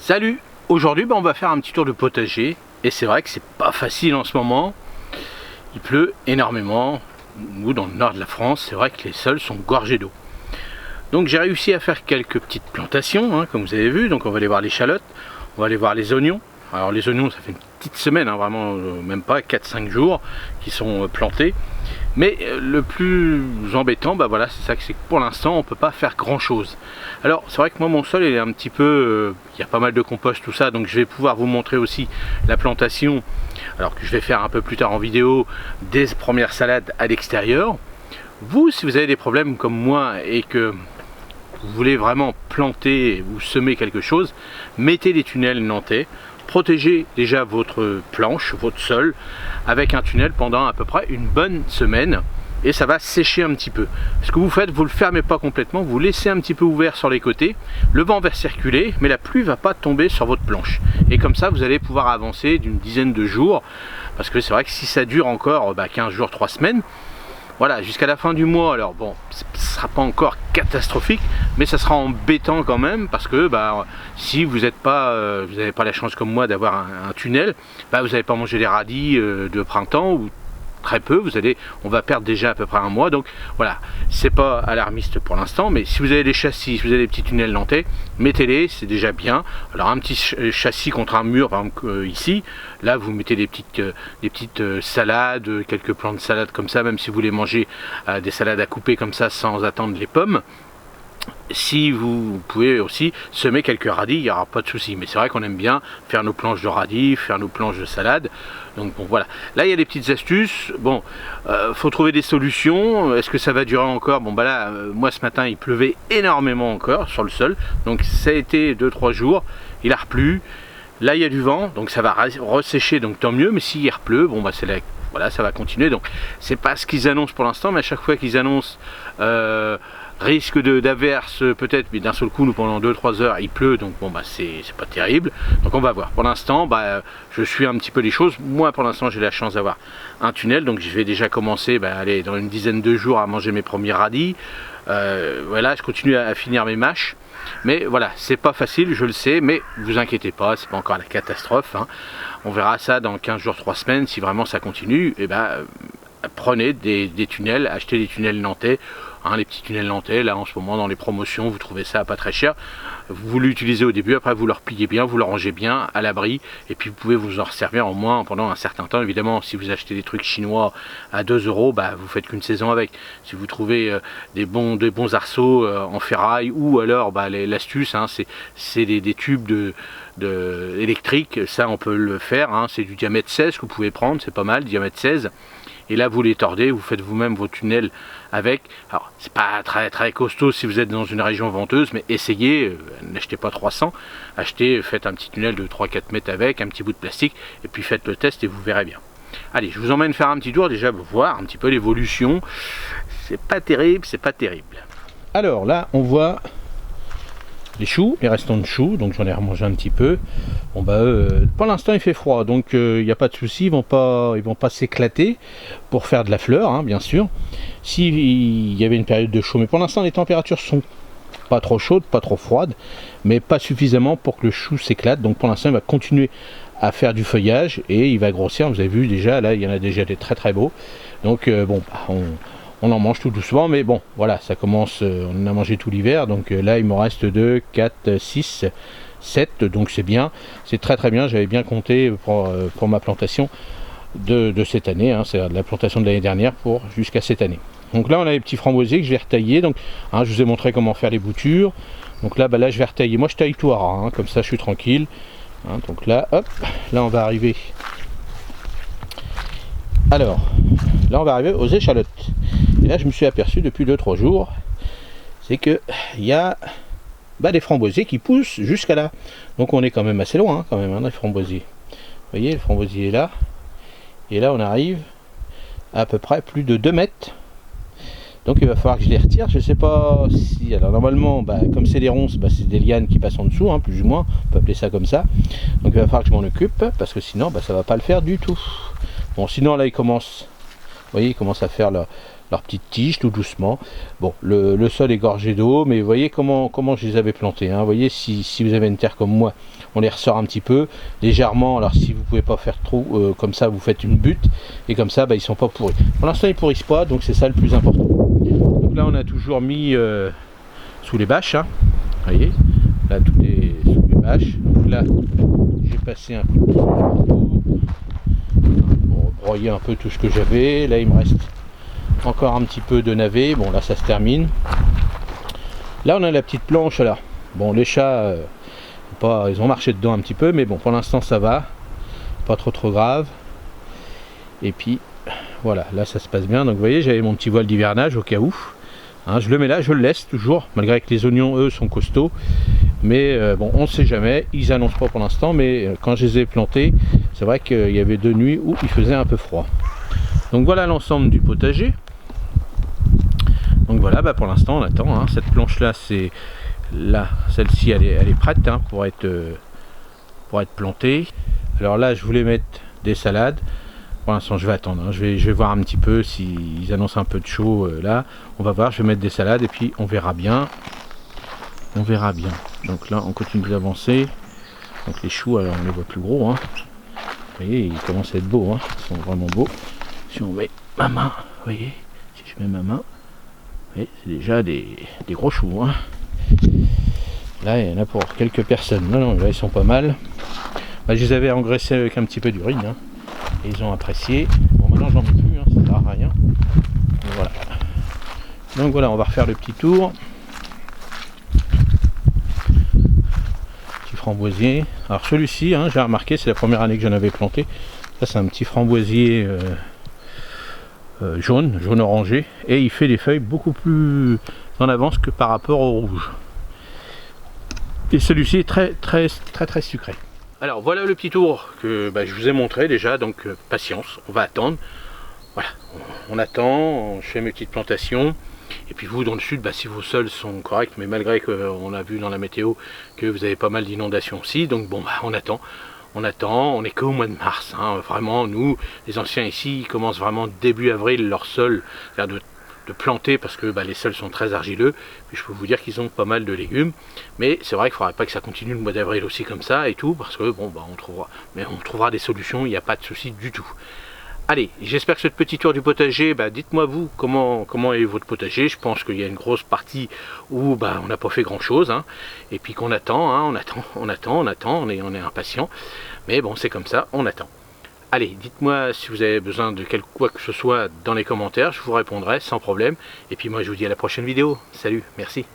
Salut! Aujourd'hui on va faire un petit tour de potager et c'est vrai que c'est pas facile en ce moment. Il pleut énormément. Nous dans le nord de la France, c'est vrai que les sols sont gorgés d'eau. Donc j'ai réussi à faire quelques petites plantations, comme vous avez vu. Donc on va aller voir l'échalote, on va aller voir les oignons. Alors les oignons, ça fait une petite semaine, vraiment même pas 4-5 jours qui sont plantés. Mais le plus embêtant, voilà, c'est ça, c'est que pour l'instant on peut pas faire grand chose. Alors c'est vrai que moi mon sol est un petit peu, il y a pas mal de compost, tout ça, donc je vais pouvoir vous montrer aussi la plantation, alors que je vais faire un peu plus tard en vidéo, des premières salades à l'extérieur. Vous, si vous avez des problèmes comme moi et que vous voulez vraiment planter ou semer quelque chose, mettez des tunnels nantais. Protégez déjà votre planche, votre sol avec un tunnel pendant à peu près une bonne semaine et ça va sécher un petit peu. Ce que vous faites, vous ne le fermez pas complètement, vous laissez un petit peu ouvert sur les côtés, le vent va circuler mais la pluie ne va pas tomber sur votre planche et comme ça vous allez pouvoir avancer d'une dizaine de jours, parce que c'est vrai que si ça dure encore 15 jours, 3 semaines, voilà, jusqu'à la fin du mois, alors bon, ce ne sera pas encore catastrophique, mais ça sera embêtant quand même, parce que si vous n'avez pas la chance comme moi d'avoir un tunnel, vous n'allez pas manger les radis de printemps, ou très peu, on va perdre déjà à peu près un mois. Donc voilà, c'est pas alarmiste pour l'instant, mais si vous avez des châssis, si vous avez des petits tunnels nantais, mettez-les, c'est déjà bien. Alors un petit châssis contre un mur, par exemple ici, là vous mettez des petites salades, quelques plants de salade comme ça, même si vous voulez manger des salades à couper comme ça sans attendre les pommes. Si vous pouvez aussi semer quelques radis, il n'y aura pas de souci. Mais c'est vrai qu'on aime bien faire nos planches de radis, faire nos planches de salade. Donc bon, voilà. Là, il y a des petites astuces. Bon, faut trouver des solutions. Est-ce que ça va durer encore? Bon, là, moi ce matin, il pleuvait énormément encore sur le sol. Donc ça a été 2-3 jours. Il a replu. Là, il y a du vent, donc ça va ressécher, donc tant mieux. Mais s'il repleut, bon, c'est là. Voilà, ça va continuer. Donc c'est pas ce qu'ils annoncent pour l'instant, mais à chaque fois qu'ils annoncent risque d'averse peut-être, mais d'un seul coup, nous pendant 2-3 heures il pleut, donc bon c'est pas terrible. Donc on va voir. Pour l'instant, je suis un petit peu les choses. Moi pour l'instant j'ai la chance d'avoir un tunnel, donc je vais déjà commencer aller dans une dizaine de jours à manger mes premiers radis. Voilà, je continue à finir mes mâches. Mais voilà, c'est pas facile, je le sais, mais ne vous inquiétez pas, c'est pas encore la catastrophe. On verra ça dans 15 jours, 3 semaines, si vraiment ça continue. Et prenez des tunnels, achetez des tunnels nantais. Les petits tunnels nantais, là en ce moment dans les promotions, vous trouvez ça pas très cher. Vous l'utilisez au début, après vous le repliez bien, vous le rangez bien à l'abri, et puis vous pouvez vous en resservir au moins pendant un certain temps. Évidemment, si vous achetez des trucs chinois à 2 €, vous faites qu'une saison avec. Si vous trouvez des bons arceaux en ferraille, ou alors l'astuce, c'est des tubes électriques, ça on peut le faire, c'est du diamètre 16 que vous pouvez prendre, c'est pas mal, diamètre 16. Et là vous les tordez, vous faites vous-même vos tunnels avec. Alors c'est pas très très costaud si vous êtes dans une région venteuse, mais essayez, n'achetez pas 300, faites un petit tunnel de 3-4 mètres avec, un petit bout de plastique, et puis faites le test et vous verrez bien. Allez, je vous emmène faire un petit tour, déjà voir un petit peu l'évolution. C'est pas terrible, c'est pas terrible. Alors là on voit les choux, les restants de choux, donc j'en ai remangé un petit peu. Bon pour l'instant il fait froid, donc il n'y a pas de souci, ils vont pas s'éclater pour faire de la fleur, bien sûr. S'il y avait une période de chaud, mais pour l'instant les températures sont pas trop chaudes, pas trop froides, mais pas suffisamment pour que le chou s'éclate. Donc pour l'instant il va continuer à faire du feuillage et il va grossir. Vous avez vu déjà, là il y en a déjà des très très beaux. Donc on en mange tout doucement, mais bon, voilà, ça commence, on en a mangé tout l'hiver, donc là il me reste 2, 4, 6, 7, donc c'est bien, c'est très très bien, j'avais bien compté pour ma plantation de cette année, c'est de la plantation de l'année dernière jusqu'à cette année. Donc là on a les petits framboisiers que je vais retailler, donc je vous ai montré comment faire les boutures, donc là, je vais retailler, moi je taille tout à ras, comme ça je suis tranquille, donc là, hop, là on va arriver, alors, là on va arriver aux échalotes. Et là je me suis aperçu depuis 2-3 jours, c'est que il y a des framboisiers qui poussent jusqu'à là. Donc on est quand même assez loin quand même, des framboisiers. Vous voyez, le framboisier est là. Et là on arrive à peu près plus de 2 mètres. Donc il va falloir que je les retire. Je sais pas si. Alors normalement, comme c'est des ronces, c'est des lianes qui passent en dessous, plus ou moins. On peut appeler ça comme ça. Donc il va falloir que je m'en occupe, parce que sinon ça va pas le faire du tout. Bon, sinon là il commence. Vous voyez, il commence à faire leur leurs petites tiges tout doucement. Bon, le sol est gorgé d'eau, mais vous voyez comment je les avais plantés, hein. Vous voyez, si vous avez une terre comme moi, on les ressort un petit peu légèrement. Alors si vous pouvez pas faire trop comme ça, vous faites une butte et comme ça, bah, ils sont pas pourris. Pour l'instant ils pourrissent pas, donc c'est ça le plus important. Donc là on a toujours mis sous les bâches, hein. Vous voyez, là tout est sous les bâches. Donc là j'ai passé un coup de tondeuse partout pour broyer un peu tout ce que j'avais. Là il me reste encore un petit peu de navet. Bon là ça se termine. Là on a la petite planche là. Bon, les chats ils ont marché dedans un petit peu, mais bon pour l'instant ça va, pas trop grave. Et puis voilà, là ça se passe bien. Donc vous voyez, j'avais mon petit voile d'hivernage au cas où, hein, je le mets là, je le laisse toujours, malgré que les oignons eux sont costauds. Mais bon, on ne sait jamais, ils annoncent pas pour l'instant, mais quand je les ai plantés, c'est vrai qu'il y avait 2 nuits où il faisait un peu froid. Donc voilà l'ensemble du potager. Donc voilà, bah pour l'instant on attend, hein. Cette planche là, c'est là, celle-ci elle est prête, hein, pour être plantée. Alors là je voulais mettre des salades. Pour l'instant je vais attendre, hein. Je vais voir un petit peu s'ils annoncent un peu de chaud. Là on va voir, je vais mettre des salades et puis on verra bien. On verra bien. Donc là on continue d'avancer. Donc les choux, alors on les voit plus gros, hein. Vous voyez, ils commencent à être beaux, hein. Ils sont vraiment beaux. Si on met ma main, vous voyez, si je mets ma main, c'est déjà des gros choux, hein. Là il y en a pour quelques personnes. Non, là ils sont pas mal. Bah, je les avais engraissés avec un petit peu d'urine, hein, et ils ont apprécié. Bon maintenant j'en mets plus, hein, ça sert à rien. Voilà. Donc voilà, on va refaire le petit tour. Petit framboisier. Alors celui-ci, hein, j'ai remarqué, c'est la première année que j'en avais planté. Ça c'est un petit framboisier jaune orangé, et il fait des feuilles beaucoup plus en avance que par rapport au rouge. Et celui-ci est très sucré. Alors voilà le petit tour que je vous ai montré déjà, donc patience, on va attendre. Voilà, on attend, je fais mes petites plantations. Et puis vous dans le sud, si vos sols sont corrects, mais malgré qu'on a vu dans la météo que vous avez pas mal d'inondations aussi, donc bon on attend. On est qu'au mois de mars, hein. Vraiment nous, les anciens ici, ils commencent vraiment début avril leur sol de planter, parce que les sols sont très argileux. Puis je peux vous dire qu'ils ont pas mal de légumes, mais c'est vrai qu'il ne faudrait pas que ça continue le mois d'avril aussi comme ça et tout, parce que bon on trouvera des solutions, il n'y a pas de souci du tout. Allez, j'espère que ce petit tour du potager, dites-moi vous comment est votre potager. Je pense qu'il y a une grosse partie où on n'a pas fait grand chose, hein, et puis qu'on attend, hein, on attend, on est impatient, mais bon c'est comme ça, on attend. Allez, dites-moi si vous avez besoin de quoi que ce soit dans les commentaires, je vous répondrai sans problème. Et puis moi je vous dis à la prochaine vidéo. Salut, merci.